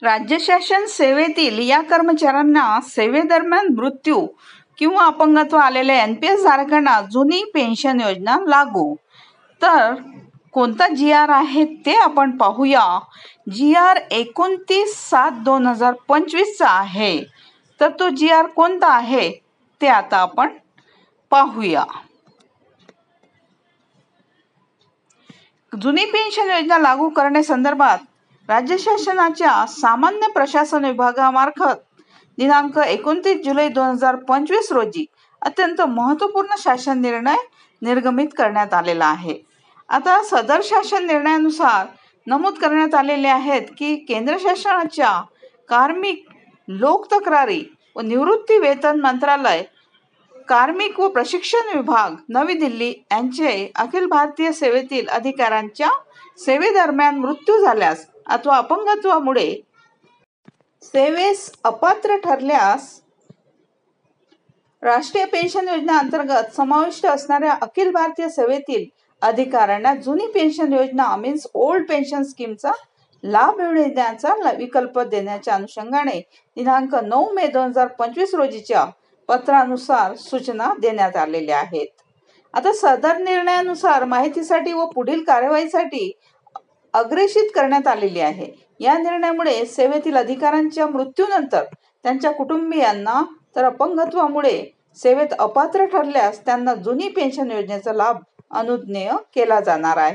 राज्य शासन सेवेतील या कर्मचाऱ्यांना सेवेदरम्यान मृत्यू किंवा अपंगत्व आलेल्या NPS धारकांना जुनी पेन्शन योजना लागू. तर कोणता GR आहे ते आपण पाहूया. GR 29/7/2025 चा आहे. तर तो GR कोणता आहे ते आता आपण पाहूया. जुनी पेन्शन योजना लागू करण्यासंदर्भात राज्य शासनाच्या सामान्य प्रशासन विभागामार्फत दिनांक 29 जुलै 2025 रोजी अत्यंत महत्त्वपूर्ण शासन निर्णय निर्गमित करण्यात आलेला आहे. आता सदर शासन निर्णयानुसार नमूद करण्यात आलेले आहेत की केंद्र शासनाच्या कार्मिक, लोक तक्रारी व निवृत्ती वेतन मंत्रालय, कार्मिक व प्रशिक्षण विभाग, नवी दिल्ली यांचे अखिल भारतीय सेवेतील अधिकाऱ्यांच्या सेवेदरम्यान मृत्यू झाल्यास अथवा अपंगत्वामुळे सेवेस अपात्र ठरल्यास राष्ट्रीय पेन्शन योजना अंतर्गत समाविष्ट असणाऱ्या अखिल भारतीय सेवेतील अधिकाऱ्यांना जुनी पेन्शन योजना मीन्स ओल्ड पेन्शन स्कीमचा लाभ मिळण्याचा विकल्प देण्याच्या अनुषंगाने दिनांक 9 मे 2025 रोजीच्या पत्रानुसार सूचना देण्यात आलेल्या आहेत. आता सदर निर्णयानुसार माहितीसाठी व पुढील कार्यवाहीसाठी अग्रेषित करण्यात आलेली आहे. या निर्णयामुळे सेवेतील अधिकाऱ्यांच्या मृत्यूनंतर त्यांच्या कुटुंबियांना तर अपंगत्वामुळे सेवेत अपात्र ठरल्यास त्यांना जुनी पेन्शन योजनेचा लाभ अनुज्ञेय केला जाणार आहे.